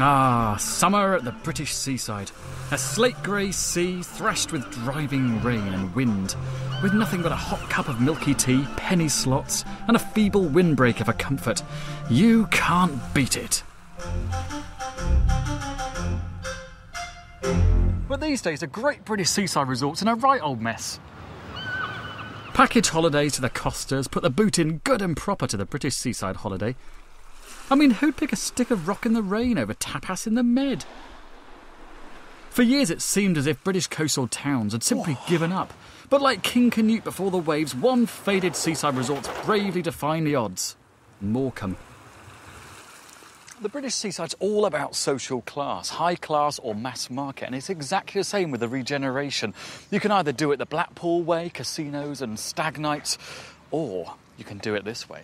Ah, summer at the British seaside. A slate-grey sea thrashed with driving rain and wind, with nothing but a hot cup of milky tea, penny slots, and a feeble windbreaker for comfort. You can't beat it. But these days, the great British seaside resort's in a right old mess. Package holidays to the Costas put the boot in good and proper to the British seaside holiday. I mean, who'd pick a stick of rock in the rain over tapas in the Med? For years it seemed as if British coastal towns had simply given up. But like King Canute before the waves, one faded seaside resort's bravely defied the odds. Morecambe. The British seaside's all about social class, high class or mass market, and it's exactly the same with the regeneration. You can either do it the Blackpool way, casinos and stag nights, or you can do it this way.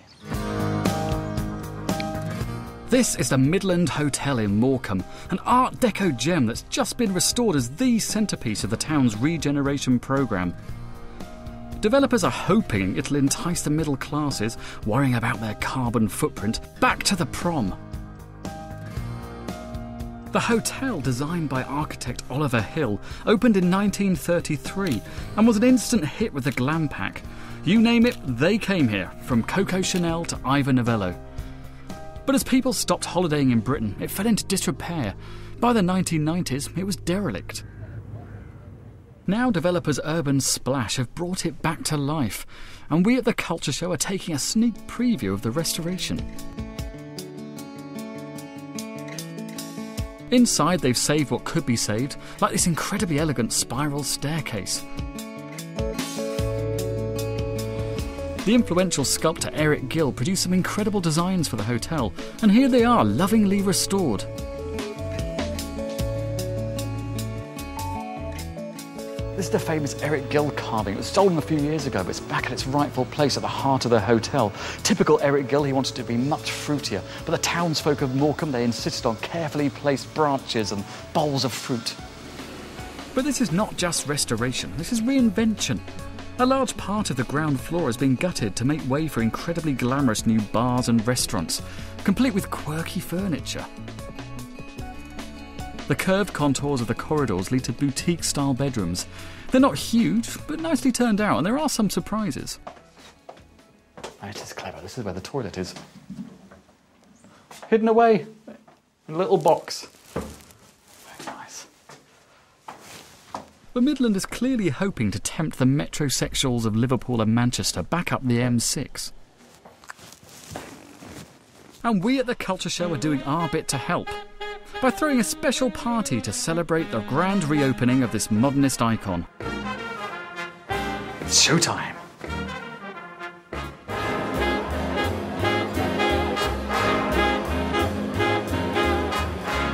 This is the Midland Hotel in Morecambe, an Art Deco gem that's just been restored as the centrepiece of the town's regeneration programme. Developers are hoping it'll entice the middle classes, worrying about their carbon footprint, back to the prom. The hotel, designed by architect Oliver Hill, opened in 1933 and was an instant hit with the glam pack. You name it, they came here, from Coco Chanel to Ivor Novello. But as people stopped holidaying in Britain, it fell into disrepair. By the 1990s, it was derelict. Now developers Urban Splash have brought it back to life, and we at the Culture Show are taking a sneak preview of the restoration. Inside, they've saved what could be saved, like this incredibly elegant spiral staircase. The influential sculptor Eric Gill produced some incredible designs for the hotel, and here they are, lovingly restored. This is the famous Eric Gill carving. It was stolen a few years ago, but it's back at its rightful place at the heart of the hotel. Typical Eric Gill, he wanted to be much fruitier, but the townsfolk of Morecambe, they insisted on carefully placed branches and bowls of fruit. But this is not just restoration, this is reinvention. A large part of the ground floor has been gutted to make way for incredibly glamorous new bars and restaurants, complete with quirky furniture. The curved contours of the corridors lead to boutique-style bedrooms. They're not huge, but nicely turned out, and there are some surprises. It is clever. This is where the toilet is. Hidden away in a little box. Very nice. But Midland is clearly hoping to tempt the metrosexuals of Liverpool and Manchester back up the M6. And we at the Culture Show are doing our bit to help, by throwing a special party to celebrate the grand reopening of this modernist icon. It's showtime!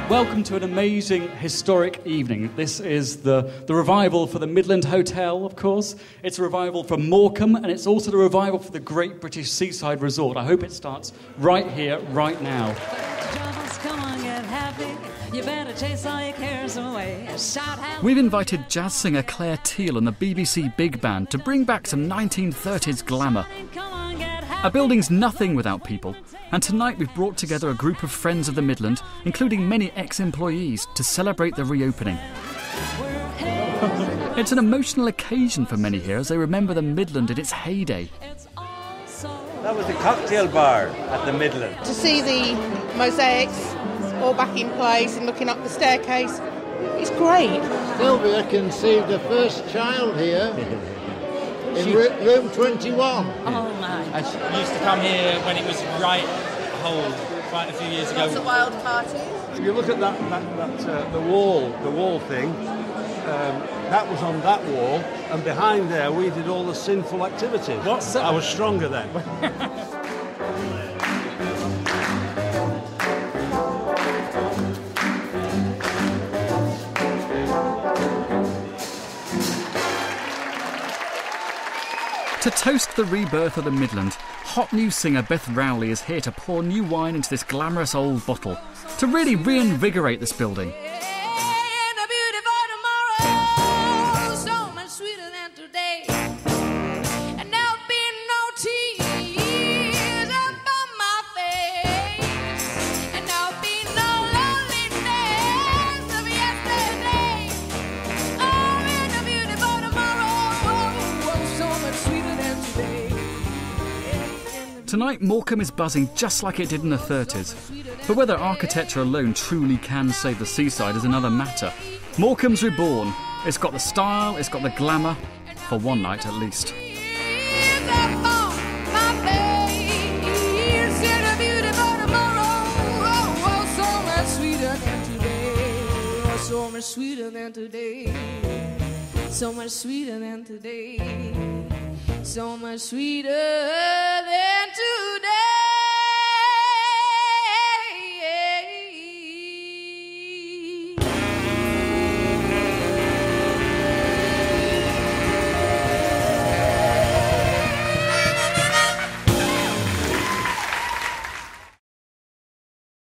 Welcome to an amazing, historic evening. This is the revival for the Midland Hotel, of course. It's a revival for Morecambe, and it's also the revival for the Great British Seaside Resort. I hope it starts right here, right now. You better chase all your cares away. We've invited jazz singer Claire Teal and the BBC Big Band to bring back some 1930s glamour. A building's nothing without people, and tonight we've brought together a group of friends of the Midland, including many ex-employees, to celebrate the reopening. It's an emotional occasion for many here as they remember the Midland in its heyday. That was the cocktail bar at the Midland. To see the mosaics all back in place and looking up the staircase, it's great. Sylvia conceived the first child here in room 21. Oh my. I used to come here when it was right whole quite a few years ago. Lots of wild parties. If you look at the wall thing, that was on that wall, and behind there we did all the sinful activities. What's that? I was stronger then. To toast the rebirth of the Midland, hot new singer Beth Rowley is here to pour new wine into this glamorous old bottle to really reinvigorate this building. Tonight, Morecambe is buzzing just like it did in the 30s. But whether architecture alone truly can save the seaside is another matter. Morecambe's reborn. It's got the style, it's got the glamour, for one night at least. So much sweeter than today. So much sweeter than today. So much sweeter than today.